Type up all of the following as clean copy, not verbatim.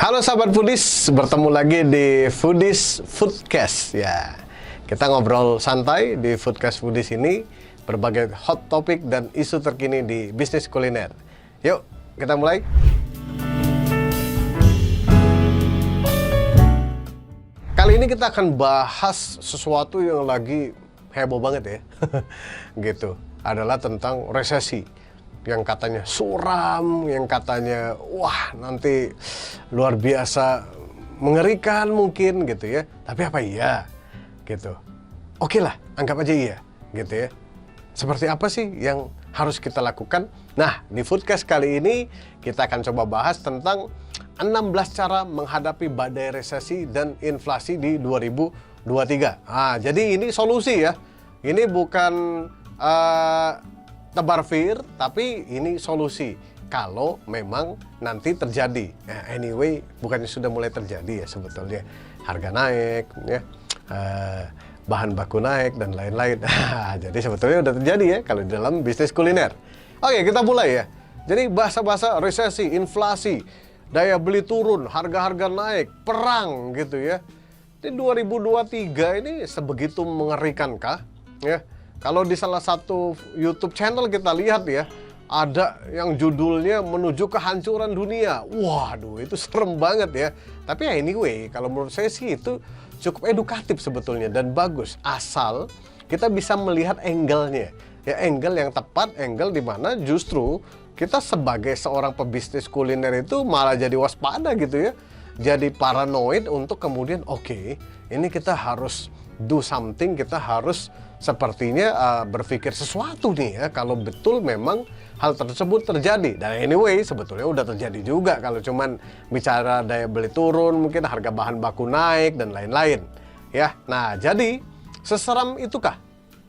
Halo sahabat foodies, bertemu lagi di Foodies Foodcast ya. Kita ngobrol santai di Foodcast ini, berbagai hot topic dan isu terkini di bisnis kuliner. Yuk, kita mulai. Kali ini kita akan bahas sesuatu yang lagi heboh banget ya. Gitu. Adalah tentang resesi. Yang katanya suram, yang katanya wah nanti luar biasa mengerikan mungkin gitu ya. Tapi apa iya gitu. Oke lah, anggap aja iya gitu ya. Seperti apa sih yang harus kita lakukan? Nah, di Foodcast kali ini kita akan coba bahas tentang 16 cara menghadapi badai resesi dan inflasi di 2023. Nah, jadi ini solusi ya. Ini bukan tebar fir, tapi ini solusi kalau memang nanti terjadi. Nah, anyway, bukannya sudah mulai terjadi ya sebetulnya. Harga naik, ya, bahan baku naik dan lain-lain. Jadi sebetulnya udah terjadi ya kalau di dalam bisnis kuliner. Oke, kita mulai ya. Jadi bahasa-bahasa resesi, inflasi, daya beli turun, harga-harga naik, perang gitu ya. Di 2023 ini sebegitu mengerikankah? Ya. Kalau di salah satu YouTube channel kita lihat ya, ada yang judulnya menuju kehancuran dunia. Waduh, itu serem banget ya. Tapi ya anyway, kalau menurut saya sih itu cukup edukatif sebetulnya dan bagus. Asal kita bisa melihat angle-nya. Ya, angle yang tepat, angle di mana justru kita sebagai seorang pebisnis kuliner itu malah jadi waspada gitu ya. Jadi paranoid untuk kemudian oke, ini kita harus do something, kita harus sepertinya berpikir sesuatu nih ya kalau betul memang hal tersebut terjadi. Dan anyway sebetulnya udah terjadi juga kalau cuman bicara daya beli turun, mungkin harga bahan baku naik dan lain-lain ya. Nah, jadi seseram itukah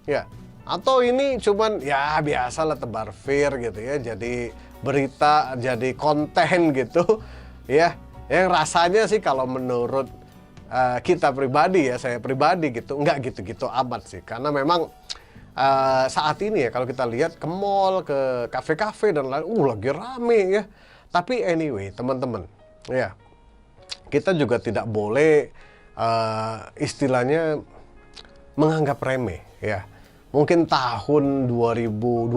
ya, atau ini cuman ya biasalah tebar fir gitu ya, jadi berita, jadi konten gitu ya, yang rasanya sih kalau menurut kita pribadi ya, saya pribadi gitu, nggak gitu-gitu amat sih. Karena memang saat ini ya kalau kita lihat ke mall, ke kafe-kafe dan lain, lagi rame ya. Tapi anyway teman-teman, ya kita juga tidak boleh istilahnya menganggap remeh ya. Mungkin tahun 2020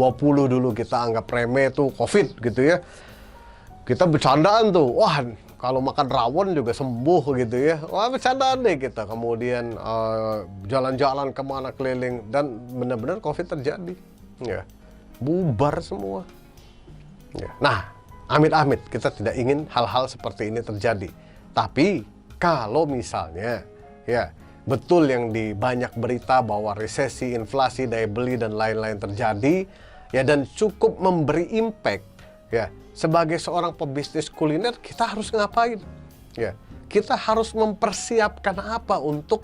dulu kita anggap remeh tuh COVID gitu ya. Kita bercandaan tuh, wah kalau makan rawon juga sembuh gitu ya. Wah, bercandaan deh kita. Kemudian jalan-jalan kemana keliling. Dan benar-benar COVID terjadi. Ya, bubar semua. Ya. Nah, amit-amit kita tidak ingin hal-hal seperti ini terjadi. Tapi kalau misalnya ya betul yang di banyak berita bahwa resesi, inflasi, daya beli dan lain-lain terjadi ya, dan cukup memberi impact ya. Sebagai seorang pebisnis kuliner, kita harus ngapain? Ya, kita harus mempersiapkan apa untuk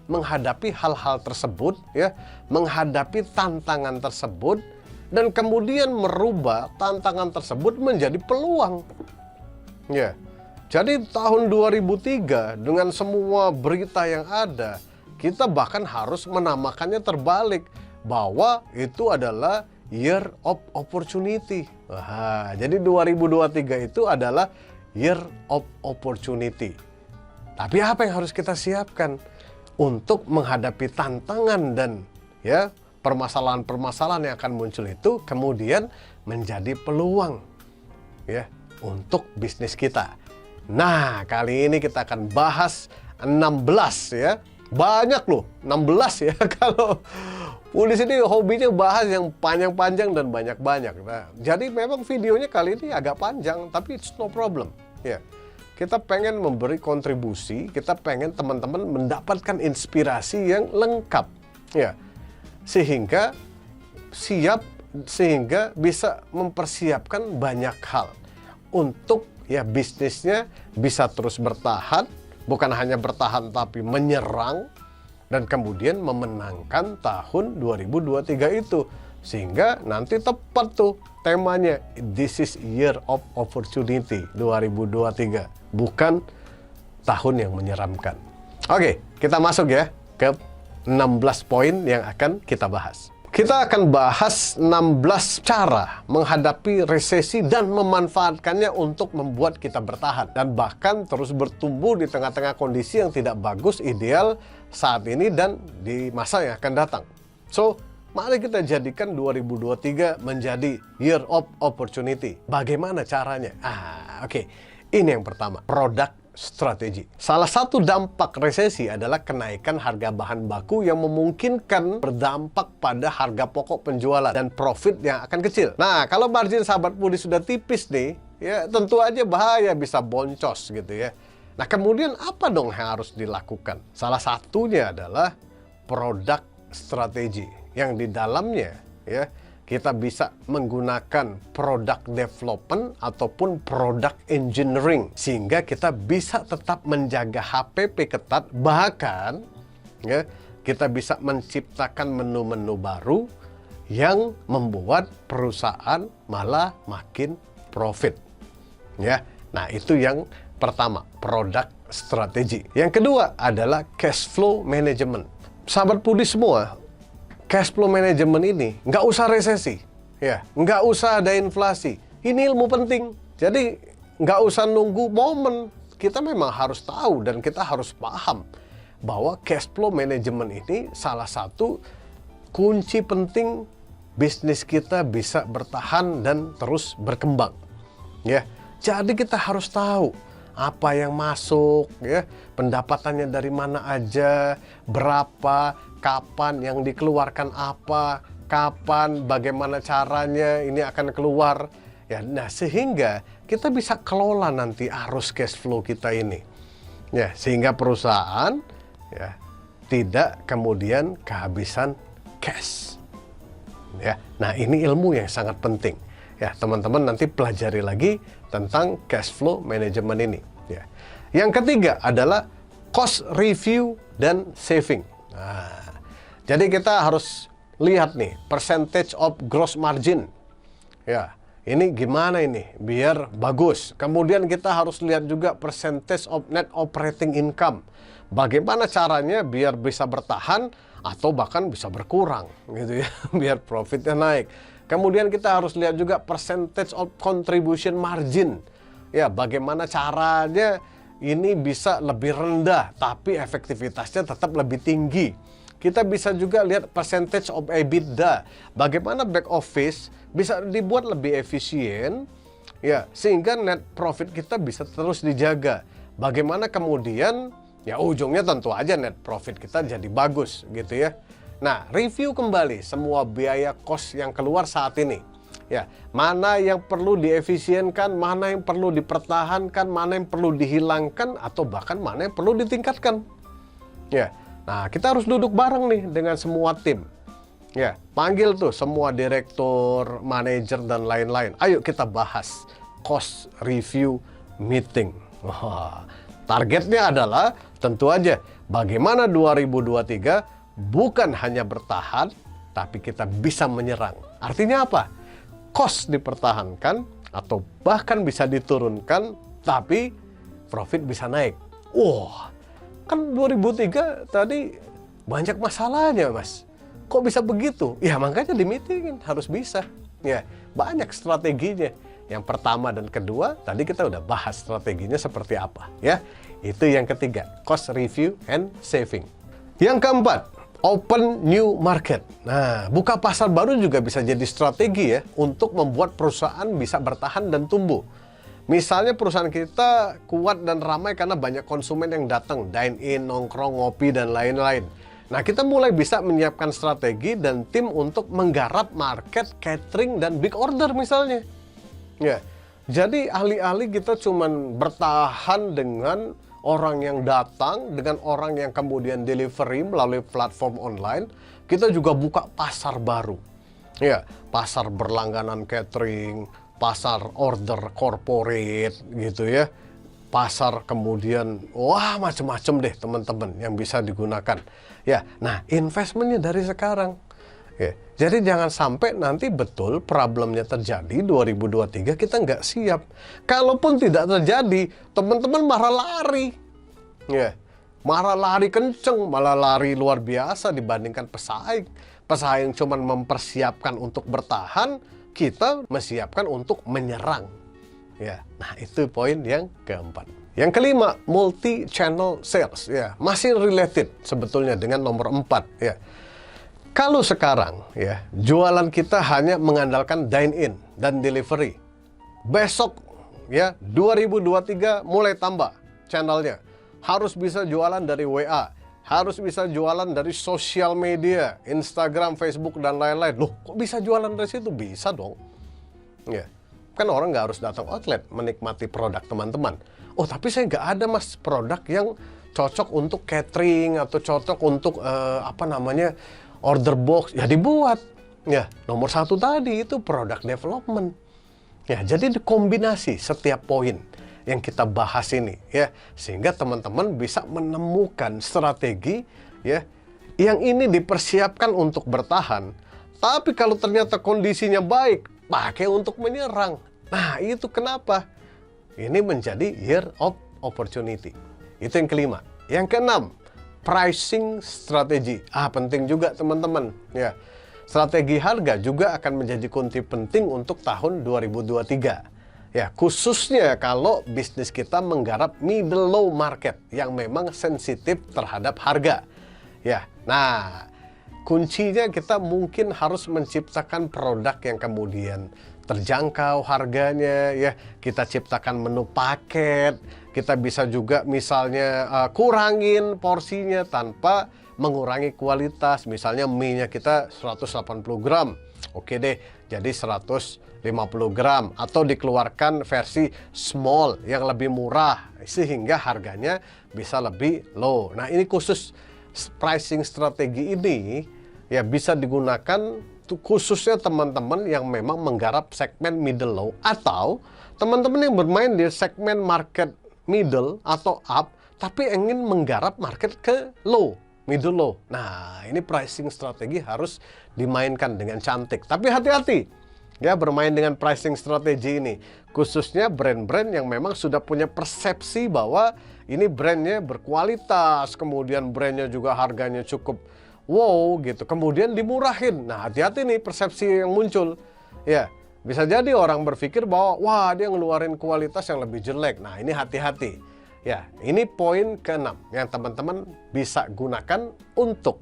menghadapi hal-hal tersebut, ya, menghadapi tantangan tersebut, dan kemudian merubah tantangan tersebut menjadi peluang. Ya, jadi tahun 2003 dengan semua berita yang ada, kita bahkan harus menamakannya terbalik bahwa itu adalah Year of Opportunity. Wah, jadi 2023 itu adalah Year of Opportunity. Tapi apa yang harus kita siapkan untuk menghadapi tantangan dan ya permasalahan-permasalahan yang akan muncul itu kemudian menjadi peluang ya untuk bisnis kita. Nah, kali ini kita akan bahas 16 ya. Banyak loh, 16 ya. Kalau di sini hobinya bahas yang panjang-panjang dan banyak-banyak. Nah, jadi memang videonya kali ini agak panjang, tapi it's no problem. Ya, kita pengen memberi kontribusi, kita pengen teman-teman mendapatkan inspirasi yang lengkap. Ya, sehingga bisa mempersiapkan banyak hal untuk ya bisnisnya bisa terus bertahan. Bukan hanya bertahan tapi menyerang dan kemudian memenangkan tahun 2023 itu. Sehingga nanti tepat tuh temanya, this is year of opportunity 2023. Bukan tahun yang menyeramkan. Oke, kita masuk ya ke 16 poin yang akan kita bahas. Kita akan bahas 16 cara menghadapi resesi dan memanfaatkannya untuk membuat kita bertahan dan bahkan terus bertumbuh di tengah-tengah kondisi yang tidak bagus ideal saat ini dan di masa yang akan datang. So, mari kita jadikan 2023 menjadi Year of Opportunity. Bagaimana caranya? Oke. Ini yang pertama, produk strategi. Salah satu dampak resesi adalah kenaikan harga bahan baku yang memungkinkan berdampak pada harga pokok penjualan dan profit yang akan kecil. Nah, kalau margin sahabat Budi sudah tipis nih, ya tentu aja bahaya bisa boncos gitu ya. Nah, kemudian apa dong yang harus dilakukan? Salah satunya adalah produk strategi yang di dalamnya ya kita bisa menggunakan product development ataupun product engineering sehingga kita bisa tetap menjaga HPP ketat, bahkan ya kita bisa menciptakan menu-menu baru yang membuat perusahaan malah makin profit ya. Nah, itu yang pertama, produk strategi. Yang kedua adalah cash flow management. Sahabat Budi semua, cash flow management ini nggak usah resesi, ya, nggak usah ada inflasi. Ini ilmu penting. Jadi nggak usah nunggu momen. Kita memang harus tahu dan kita harus paham bahwa cash flow management ini salah satu kunci penting bisnis kita bisa bertahan dan terus berkembang. Ya, jadi kita harus tahu apa yang masuk, ya, pendapatannya dari mana aja, berapa, kapan yang dikeluarkan apa, kapan, bagaimana caranya ini akan keluar. Ya, nah sehingga kita bisa kelola nanti arus cash flow kita ini. Ya, sehingga perusahaan ya tidak kemudian kehabisan cash. Ya, nah ini ilmu yang sangat penting. Ya, teman-teman nanti pelajari lagi tentang cash flow management ini. Ya. Yang ketiga adalah cost review dan saving. Nah, jadi kita harus lihat nih percentage of gross margin. Ya, ini gimana ini biar bagus. Kemudian kita harus lihat juga percentage of net operating income. Bagaimana caranya biar bisa bertahan atau bahkan bisa berkurang gitu ya, biar profitnya naik. Kemudian kita harus lihat juga percentage of contribution margin. Ya, bagaimana caranya ini bisa lebih rendah tapi efektivitasnya tetap lebih tinggi. Kita bisa juga lihat percentage of EBITDA. Bagaimana back office bisa dibuat lebih efisien ya sehingga net profit kita bisa terus dijaga. Bagaimana kemudian ya ujungnya tentu aja net profit kita jadi bagus gitu ya. Nah, review kembali semua biaya cost yang keluar saat ini. Ya, mana yang perlu diefisienkan, mana yang perlu dipertahankan, mana yang perlu dihilangkan, atau bahkan mana yang perlu ditingkatkan. Ya, nah kita harus duduk bareng nih dengan semua tim. Ya, panggil tuh semua direktur, manajer, dan lain-lain. Ayo kita bahas cost review meeting. Wah, targetnya adalah tentu aja bagaimana 2023 bukan hanya bertahan, tapi kita bisa menyerang. Artinya apa? Cost dipertahankan atau bahkan bisa diturunkan, tapi profit bisa naik. Wah, kan 2003 tadi banyak masalahnya, Mas. Kok bisa begitu? Ya makanya di meeting harus bisa. Ya, banyak strateginya. Yang pertama dan kedua, tadi kita udah bahas strateginya seperti apa. Ya, itu yang ketiga, cost review and saving. Yang keempat, open new market. Nah, buka pasar baru juga bisa jadi strategi ya untuk membuat perusahaan bisa bertahan dan tumbuh. Misalnya perusahaan kita kuat dan ramai karena banyak konsumen yang datang, dine in, nongkrong, ngopi, dan lain-lain. Nah, kita mulai bisa menyiapkan strategi dan tim untuk menggarap market, catering, dan big order misalnya. Ya, jadi alih-alih kita cuman bertahan dengan orang yang datang, dengan orang yang kemudian delivery melalui platform online, kita juga buka pasar baru. Ya, pasar berlangganan catering, pasar order corporate gitu ya. Pasar kemudian, wah macam-macam deh teman-teman yang bisa digunakan. Ya, nah investmentnya dari sekarang. Ya, jadi jangan sampai nanti betul problemnya terjadi 2023 kita nggak siap. Kalaupun tidak terjadi, teman-teman marah lari. Ya, marah lari kenceng, malah lari luar biasa dibandingkan pesaing. pesaing cuma mempersiapkan untuk bertahan, kita menyiapkan untuk menyerang. Ya, nah itu poin yang keempat. Yang kelima, multi channel sales. Ya, masih related sebetulnya dengan nomor 4. Ya, kalau sekarang ya jualan kita hanya mengandalkan dine in dan delivery, besok ya 2023 mulai tambah channelnya. Harus bisa jualan dari WA, harus bisa jualan dari sosial media, Instagram, Facebook, dan lain-lain. Loh, kok bisa jualan dari situ? Bisa dong. Ya, kan orang nggak harus datang outlet menikmati produk teman-teman. Oh, tapi saya nggak ada mas produk yang cocok untuk catering atau cocok untuk order box. Ya dibuat. Ya, nomor 1 tadi itu product development. Ya, jadi dikombinasi setiap poin yang kita bahas ini ya, sehingga teman-teman bisa menemukan strategi ya yang ini dipersiapkan untuk bertahan. Tapi kalau ternyata kondisinya baik, pakai untuk menyerang. Nah, itu kenapa ini menjadi year of opportunity. Itu yang kelima. Yang keenam, pricing strategy. Penting juga teman-teman ya. Strategi harga juga akan menjadi kunci penting untuk tahun 2023. Ya, khususnya kalau bisnis kita menggarap middle low market yang memang sensitif terhadap harga. Ya. Nah, kuncinya kita mungkin harus menciptakan produk yang kemudian terjangkau harganya ya. Kita ciptakan menu paket. Kita bisa juga misalnya kurangin porsinya tanpa mengurangi kualitas. Misalnya mie-nya kita 180 gram. Oke deh, jadi 150 gram. Atau dikeluarkan versi small yang lebih murah sehingga harganya bisa lebih low. Nah, ini khusus pricing strategi ini ya bisa digunakan khususnya teman-teman yang memang menggarap segmen middle low, atau teman-teman yang bermain di segmen market middle atau up tapi ingin menggarap market ke low, middle low. Nah, ini pricing strategi harus dimainkan dengan cantik. Tapi hati-hati ya bermain dengan pricing strategi ini, khususnya brand-brand yang memang sudah punya persepsi bahwa ini brandnya berkualitas, kemudian brandnya juga harganya cukup wow gitu, kemudian dimurahin. Nah, hati-hati nih persepsi yang muncul ya. Bisa jadi orang berpikir bahwa wah dia ngeluarin kualitas yang lebih jelek. Nah, ini hati-hati ya. Ini poin ke-6 yang teman-teman bisa gunakan untuk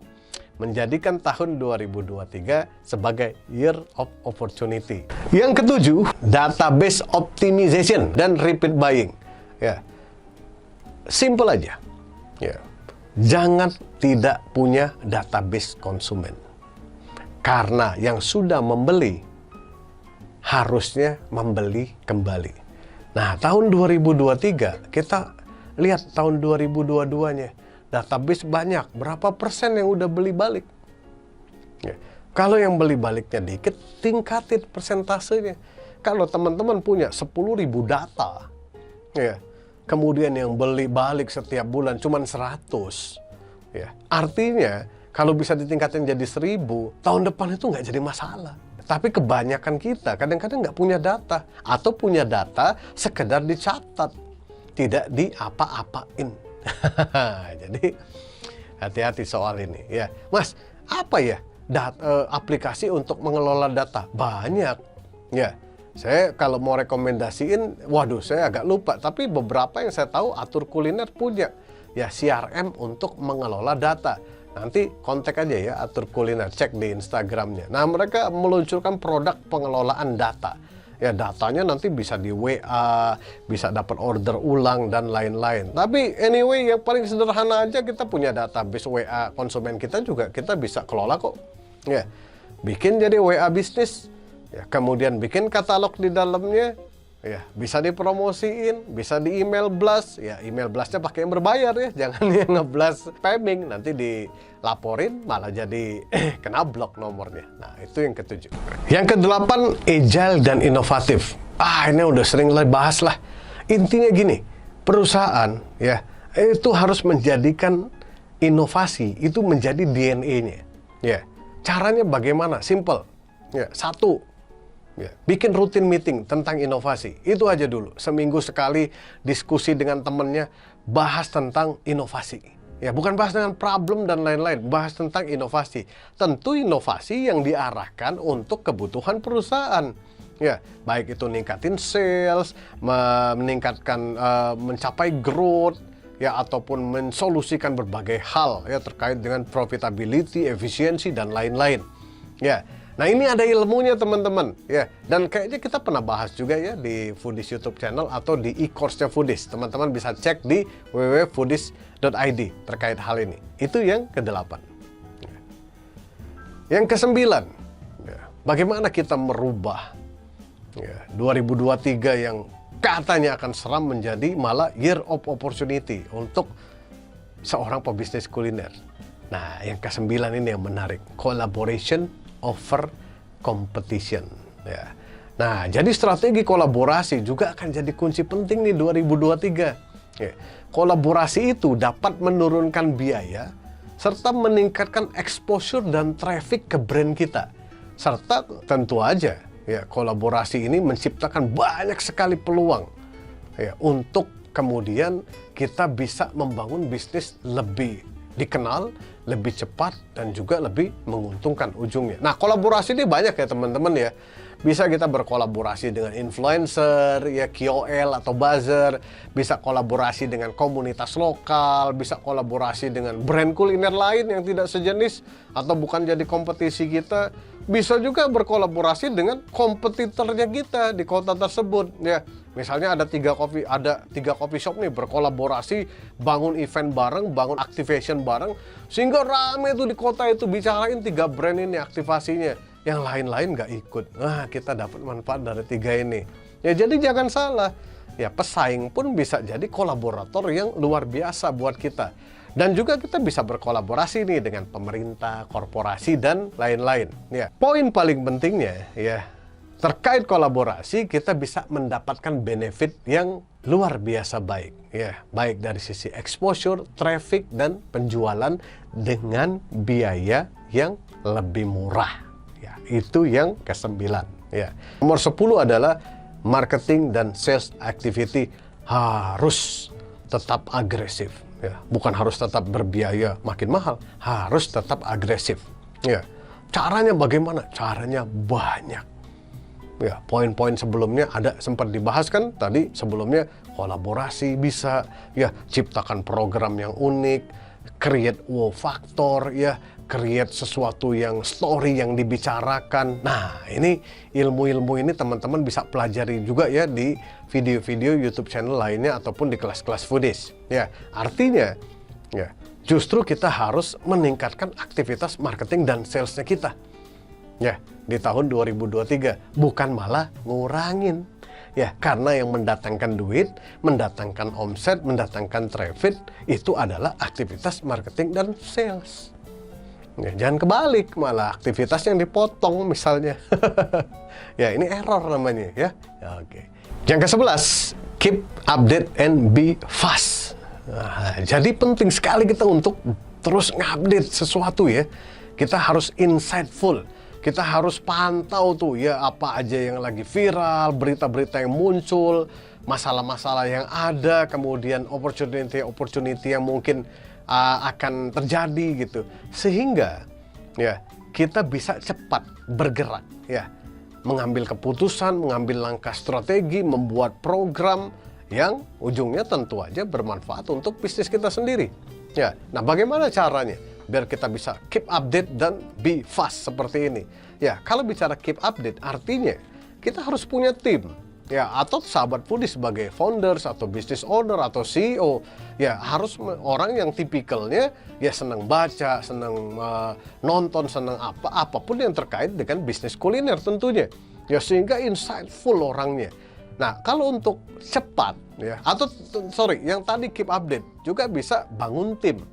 menjadikan tahun 2023 sebagai year of opportunity. Yang ke-7, database optimization dan repeat buying. Ya, simple aja ya. Jangan tidak punya database konsumen. Karena yang sudah membeli harusnya membeli kembali. Nah, tahun 2023 kita lihat tahun 2022-nya database banyak. Berapa persen yang udah beli balik? Ya. Kalau yang beli baliknya dikit, tingkatin persentasenya. Kalau teman-teman punya 10.000 data, ya, kemudian yang beli balik setiap bulan cuma 100, ya, artinya kalau bisa ditingkatin jadi 1.000, tahun depan itu nggak jadi masalah. Tapi kebanyakan kita kadang-kadang nggak punya data, atau punya data sekedar dicatat, tidak diapa-apain. Jadi hati-hati soal ini ya. Mas, apa ya aplikasi untuk mengelola data? Banyak ya. Saya kalau mau rekomendasiin, waduh saya agak lupa, tapi beberapa yang saya tahu Atur Kuliner punya ya CRM untuk mengelola data. Nanti kontak aja ya Atur Kuliner, cek di Instagramnya. Nah, mereka meluncurkan produk pengelolaan data. Ya, datanya nanti bisa di WA, bisa dapat order ulang dan lain-lain. Tapi anyway, yang paling sederhana aja kita punya database WA konsumen kita juga kita bisa kelola kok. Ya, bikin jadi WA bisnis. Ya, kemudian bikin katalog di dalamnya. Ya, bisa dipromosiin, bisa di email blast. Ya, email blastnya pakai yang berbayar ya, jangan yang ngeblast spamming, nanti dilaporin malah jadi kena blok nomornya. Nah, itu yang ke-7. Yang ke-8, agile dan inovatif. Ini udah sering bahas lah. Intinya gini, perusahaan ya itu harus menjadikan inovasi itu menjadi DNA-nya. Ya, caranya bagaimana? Simple. Ya, 1. Ya, bikin rutin meeting tentang inovasi. Itu aja dulu. Seminggu sekali diskusi dengan temennya, bahas tentang inovasi. Ya, bukan bahas dengan problem dan lain-lain, bahas tentang inovasi. Tentu inovasi yang diarahkan untuk kebutuhan perusahaan. Ya, baik itu ningkatin sales, meningkatkan mencapai growth, ya, ataupun mensolusikan berbagai hal ya terkait dengan profitability, efisiensi dan lain-lain. Ya. Nah, ini ada ilmunya teman-teman ya, dan kayaknya kita pernah bahas juga ya di Foodies YouTube channel atau di e-course-nya Foodies. Teman-teman bisa cek di www.foodies.id terkait hal ini. Itu yang ke-8. Yang ke-9, ya, bagaimana kita merubah ya, 2023 yang katanya akan seram menjadi malah year of opportunity untuk seorang pebisnis kuliner. Nah, yang ke-9 ini yang menarik, collaboration over competition. Ya. Nah, jadi strategi kolaborasi juga akan jadi kunci penting nih 2023. Ya. Kolaborasi itu dapat menurunkan biaya serta meningkatkan exposure dan traffic ke brand kita. Serta tentu aja ya, kolaborasi ini menciptakan banyak sekali peluang ya, untuk kemudian kita bisa membangun bisnis lebih dikenal, lebih cepat, dan juga lebih menguntungkan ujungnya. Nah, kolaborasi ini banyak ya teman-teman ya. Bisa kita berkolaborasi dengan influencer, ya KOL atau buzzer, bisa kolaborasi dengan komunitas lokal, bisa kolaborasi dengan brand kuliner lain yang tidak sejenis atau bukan jadi kompetisi kita. Bisa juga berkolaborasi dengan kompetitornya kita di kota tersebut ya. Misalnya ada tiga coffee shop nih berkolaborasi, bangun event bareng, bangun activation bareng, sehingga rame tuh di kota itu bicarain 3 brand ini aktivasinya. Yang lain-lain nggak ikut. Nah, kita dapat manfaat dari 3 ini. Ya, jadi jangan salah. Ya, pesaing pun bisa jadi kolaborator yang luar biasa buat kita. Dan juga kita bisa berkolaborasi nih dengan pemerintah, korporasi, dan lain-lain. Ya, poin paling pentingnya ya, terkait kolaborasi kita bisa mendapatkan benefit yang luar biasa baik. Ya, baik dari sisi exposure, traffic, dan penjualan dengan biaya yang lebih murah. Ya, itu yang ke-9. Ya. Nomor 10 adalah marketing dan sales activity harus tetap agresif. Ya, bukan harus tetap berbiaya makin mahal, harus tetap agresif. Ya, caranya bagaimana? Caranya banyak. Ya, poin-poin sebelumnya ada sempat dibahas kan tadi sebelumnya, kolaborasi bisa, ya, ciptakan program yang unik, create wow factor, ya, create sesuatu yang story yang dibicarakan. Nah, ini ilmu-ilmu ini teman-teman bisa pelajari juga ya di video-video YouTube channel lainnya ataupun di kelas-kelas Foodies. Ya, artinya ya, justru kita harus meningkatkan aktivitas marketing dan salesnya kita. Ya, di tahun 2023 bukan malah ngurangin. Ya, karena yang mendatangkan duit, mendatangkan omset, mendatangkan traffic itu adalah aktivitas marketing dan sales. Ya, jangan kebalik, malah aktivitas yang dipotong misalnya. Ya, ini error namanya ya. Ya, oke. Yang ke-11, keep update and be fast. Nah, jadi penting sekali kita untuk terus ngupdate sesuatu ya. Kita harus insightful. Kita harus pantau tuh ya apa aja yang lagi viral, berita-berita yang muncul, masalah-masalah yang ada, kemudian opportunity yang mungkin akan terjadi gitu. Sehingga ya kita bisa cepat bergerak ya, mengambil keputusan, mengambil langkah strategi, membuat program yang ujungnya tentu aja bermanfaat untuk bisnis kita sendiri. Ya, nah bagaimana caranya? Biar kita bisa keep update dan be fast seperti ini. Ya, kalau bicara keep update artinya kita harus punya tim. Ya, atau sahabat Foodies sebagai founders atau business owner atau CEO. Ya, harus orang yang tipikalnya ya senang baca, senang nonton, senang apapun yang terkait dengan bisnis kuliner tentunya. Ya, sehingga insightful orangnya. Nah, kalau untuk cepat ya atau yang tadi keep update juga bisa bangun tim.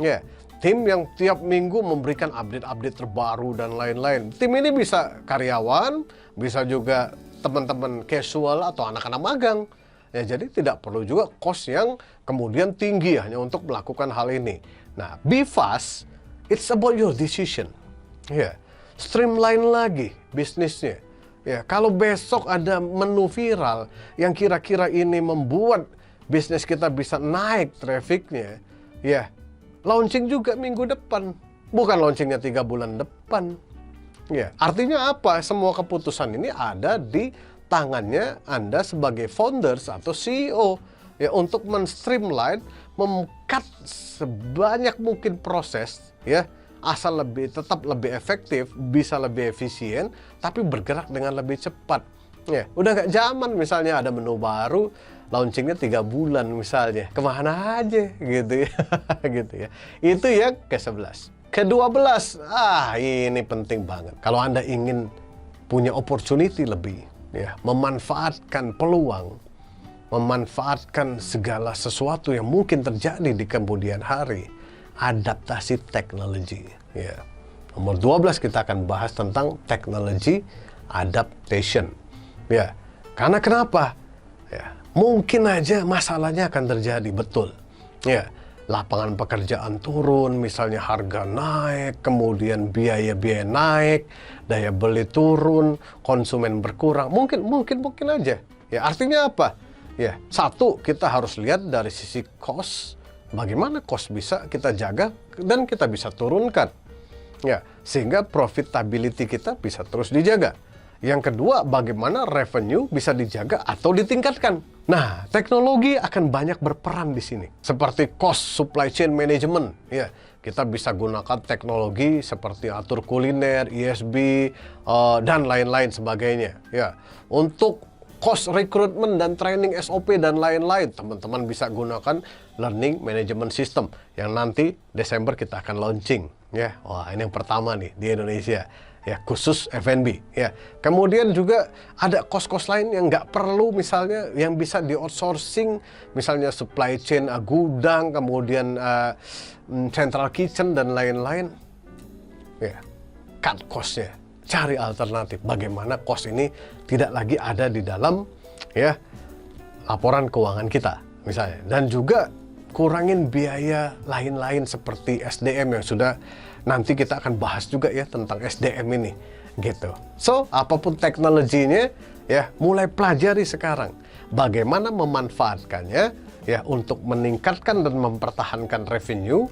Ya, tim yang tiap minggu memberikan update-update terbaru dan lain-lain. Tim ini bisa karyawan, bisa juga teman-teman casual atau anak-anak magang. Ya, jadi tidak perlu juga cost yang kemudian tinggi hanya untuk melakukan hal ini. Nah, be fast, it's about your decision. Ya, streamline lagi bisnisnya. Ya, kalau besok ada menu viral yang kira-kira ini membuat bisnis kita bisa naik trafficnya, ya, launching juga minggu depan, bukan launchingnya 3 bulan depan. Ya, artinya apa? Semua keputusan ini ada di tangannya Anda sebagai founders atau CEO, ya, untuk men-streamline, mem-cut sebanyak mungkin proses, ya, asal tetap lebih efektif, bisa lebih efisien, tapi bergerak dengan lebih cepat. Ya, udah nggak zaman misalnya ada menu baru, launchingnya 3 bulan misalnya, kemana aja gitu ya. Gitu ya. Itu yang ke-11. Ke-12, ini penting banget. Kalau Anda ingin punya opportunity lebih, ya, memanfaatkan peluang, memanfaatkan segala sesuatu yang mungkin terjadi di kemudian hari, adaptasi teknologi. Ya. Nomor 12 kita akan bahas tentang teknologi adaptation. Ya, karena kenapa? Ya, mungkin aja masalahnya akan terjadi, betul. Ya, lapangan pekerjaan turun, misalnya harga naik, kemudian biaya-biaya naik, daya beli turun, konsumen berkurang. Mungkin aja. Ya, artinya apa? Ya, satu, kita harus lihat dari sisi cost, bagaimana cost bisa kita jaga dan kita bisa turunkan. Ya, sehingga profitability kita bisa terus dijaga. Yang kedua, bagaimana revenue bisa dijaga atau ditingkatkan. Nah, teknologi akan banyak berperan di sini. Seperti cost supply chain management, ya. Kita bisa gunakan teknologi seperti atur kuliner, ESB, dan lain-lain sebagainya, ya. Untuk cost recruitment dan training SOP dan lain-lain, teman-teman bisa gunakan learning management system yang nanti Desember kita akan launching, ya. Wah, ini yang pertama nih di Indonesia, ya, khusus F&B, ya. Kemudian juga ada cost-cost lain yang nggak perlu, misalnya yang bisa di outsourcing, misalnya supply chain, gudang, kemudian central kitchen dan lain-lain, ya. Cut cost-nya, cari alternatif. Bagaimana cost ini tidak lagi ada di dalam, ya, laporan keuangan kita, misalnya. Dan juga kurangin biaya lain-lain seperti SDM yang sudah nanti kita akan bahas juga, ya, tentang SDM ini, gitu. So, apapun teknologinya, ya, mulai pelajari sekarang bagaimana memanfaatkannya, ya, untuk meningkatkan dan mempertahankan revenue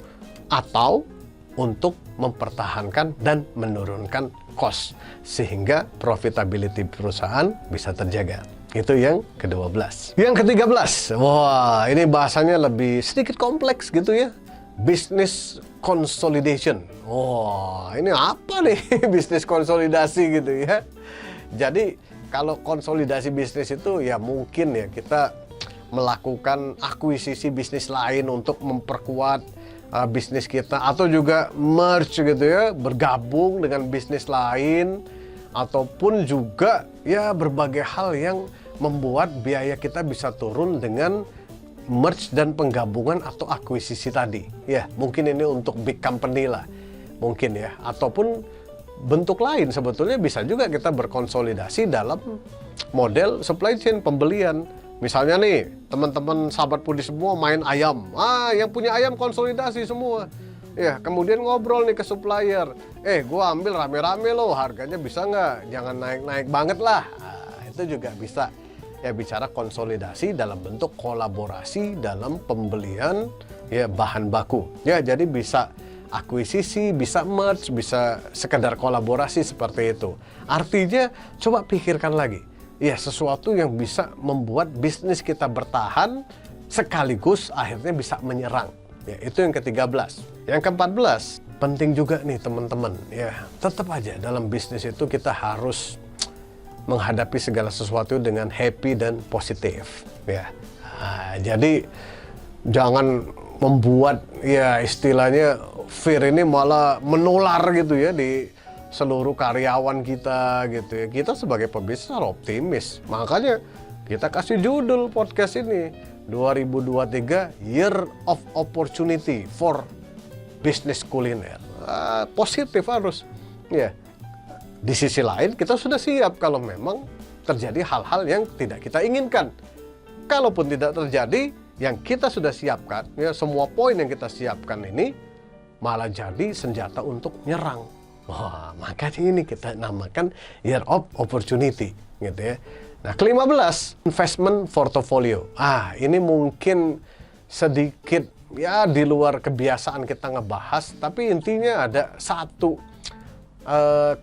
atau untuk mempertahankan dan menurunkan cost sehingga profitability perusahaan bisa terjaga. Itu yang ke-12. Yang ke-13, wah, ini bahasanya lebih sedikit kompleks gitu, ya. Business consolidation. Wah, ini apa nih? Bisnis konsolidasi gitu, ya. Jadi kalau konsolidasi bisnis itu, ya, mungkin, ya, kita melakukan akuisisi bisnis lain untuk memperkuat bisnis kita, atau juga merge gitu, ya, bergabung dengan bisnis lain, ataupun juga, ya, berbagai hal yang membuat biaya kita bisa turun dengan merge dan penggabungan atau akuisisi tadi, ya. Mungkin ini untuk big company lah, mungkin, ya, ataupun bentuk lain. Sebetulnya bisa juga kita berkonsolidasi dalam model supply chain pembelian. Misalnya nih, teman-teman sahabat Pudi semua main ayam, yang punya ayam konsolidasi semua, ya. Kemudian ngobrol nih ke supplier, gua ambil rame-rame loh, harganya bisa nggak, jangan naik-naik banget lah. Itu juga bisa, ya, bicara konsolidasi dalam bentuk kolaborasi dalam pembelian, ya, bahan baku, ya. Jadi bisa akuisisi, bisa merge, bisa sekedar kolaborasi seperti itu. Artinya coba pikirkan lagi, ya, sesuatu yang bisa membuat bisnis kita bertahan sekaligus akhirnya bisa menyerang, ya. Itu yang ke-13. Yang ke-14, penting juga nih teman-teman, ya, tetap aja dalam bisnis itu kita harus menghadapi segala sesuatu dengan happy dan positif, ya. Jadi jangan membuat, ya, istilahnya fear ini malah menular gitu, ya, di seluruh karyawan kita gitu, ya. Kita sebagai pebisnis harus optimis. Makanya kita kasih judul podcast ini 2023 Year of Opportunity for Business Kuliner. Positif harus, ya. Di sisi lain kita sudah siap kalau memang terjadi hal-hal yang tidak kita inginkan. Kalaupun tidak terjadi, yang kita sudah siapkan, ya, semua poin yang kita siapkan ini malah jadi senjata untuk nyerang. Wah, makanya ini kita namakan Year of Opportunity, gitu, ya. Nah, ke-15, investment portfolio. Ini mungkin sedikit ya di luar kebiasaan kita ngebahas, tapi intinya ada satu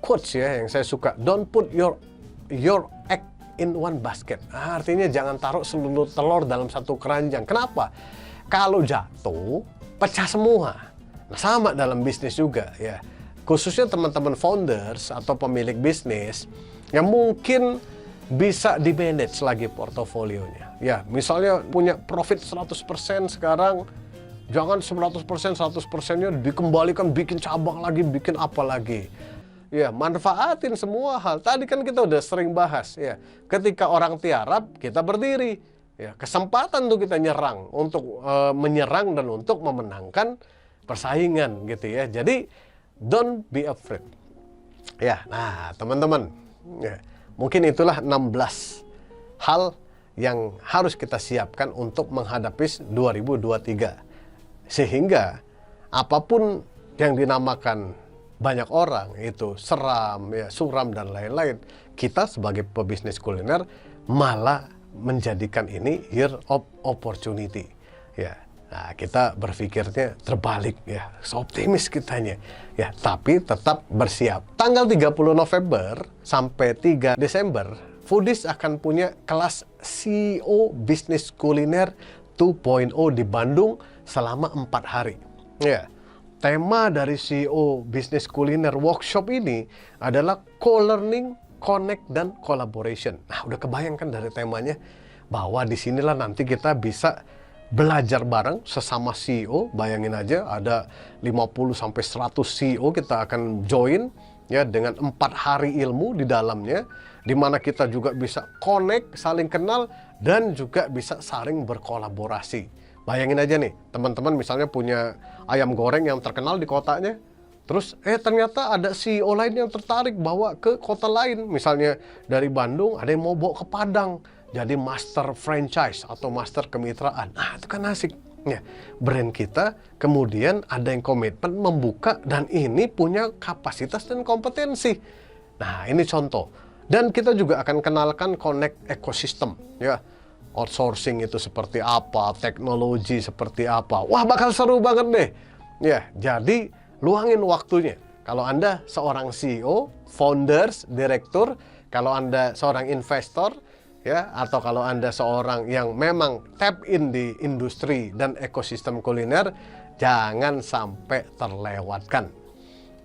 quotes ya yang saya suka. Don't put your egg in one basket. Artinya jangan taruh seluruh telur dalam satu keranjang. Kenapa? Kalau jatuh, pecah semua. Nah, sama dalam bisnis juga ya. Khususnya teman-teman founders atau pemilik bisnis yang mungkin bisa di-manage lagi portofolionya. Ya, misalnya punya profit 100% sekarang, jangan 100%nya dikembalikan bikin cabang lagi, bikin apa lagi. Ya, manfaatin semua hal. Tadi kan kita udah sering bahas ya. Ketika orang tiarap, kita berdiri. Ya, kesempatan tuh kita nyerang untuk menyerang dan untuk memenangkan persaingan gitu ya. Jadi don't be afraid. Ya, nah teman-teman, ya, mungkin itulah 16 hal yang harus kita siapkan untuk menghadapi 2023. Sehingga apapun yang dinamakan banyak orang itu seram, ya, suram dan lain-lain, kita sebagai pebisnis kuliner malah menjadikan ini year of opportunity. Ya, nah kita berpikirnya terbalik ya, optimis kitanya. Ya, tapi tetap bersiap. Tanggal 30 November sampai 3 Desember, Foodies akan punya kelas CEO Bisnis Kuliner 2.0 di Bandung selama 4 hari. Ya. Tema dari CEO Bisnis Kuliner Workshop ini adalah co-learning, connect, dan collaboration. Nah, udah kebayangkan dari temanya bahwa disinilah nanti kita bisa belajar bareng sesama CEO. Bayangin aja ada 50-100 CEO kita akan join ya dengan 4 hari ilmu di dalamnya, di mana kita juga bisa connect, saling kenal, dan juga bisa saling berkolaborasi. Bayangin aja nih, teman-teman misalnya punya ayam goreng yang terkenal di kotanya, terus ternyata ada CEO lain yang tertarik bawa ke kota lain, misalnya dari Bandung ada yang mau bawa ke Padang, jadi master franchise atau master kemitraan. Nah, itu kan asik. Ya, brand kita kemudian ada yang komitmen membuka dan ini punya kapasitas dan kompetensi. Nah, ini contoh. Dan kita juga akan kenalkan connect ekosistem, ya. Outsourcing itu seperti apa, teknologi seperti apa. Wah, bakal seru banget deh. Ya, jadi luangin waktunya. Kalau Anda seorang CEO, founders, direktur, kalau Anda seorang investor, ya, atau kalau Anda seorang yang memang tap in di industri dan ekosistem kuliner, jangan sampai terlewatkan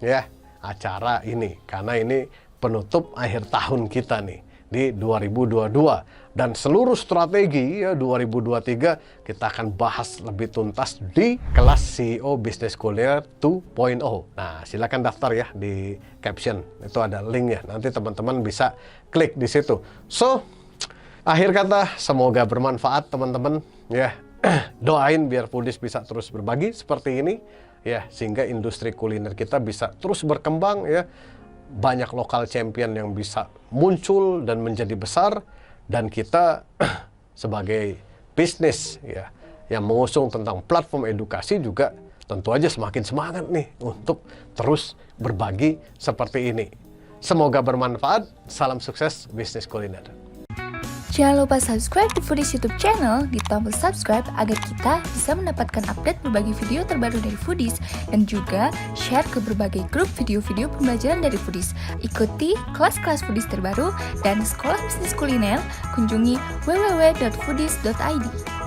ya acara ini, karena ini penutup akhir tahun kita nih di 2022. Dan seluruh strategi ya 2023 kita akan bahas lebih tuntas di kelas CEO Bisnis Kuliner 2.0. Nah, silakan daftar ya di caption. Itu ada linknya. Nanti teman-teman bisa klik di situ. So, akhir kata, semoga bermanfaat teman-teman ya. Doain biar Foodies bisa terus berbagi seperti ini ya, sehingga industri kuliner kita bisa terus berkembang ya. Banyak lokal champion yang bisa muncul dan menjadi besar. Dan kita sebagai bisnis ya yang mengusung tentang platform edukasi juga tentu aja semakin semangat nih untuk terus berbagi seperti ini. Semoga bermanfaat. Salam sukses bisnis kuliner. Jangan lupa subscribe di Foodies YouTube channel di tombol subscribe agar kita bisa mendapatkan update berbagai video terbaru dari Foodies dan juga share ke berbagai grup video-video pembelajaran dari Foodies. Ikuti kelas-kelas Foodies terbaru dan sekolah bisnis kuliner, kunjungi www.foodies.id.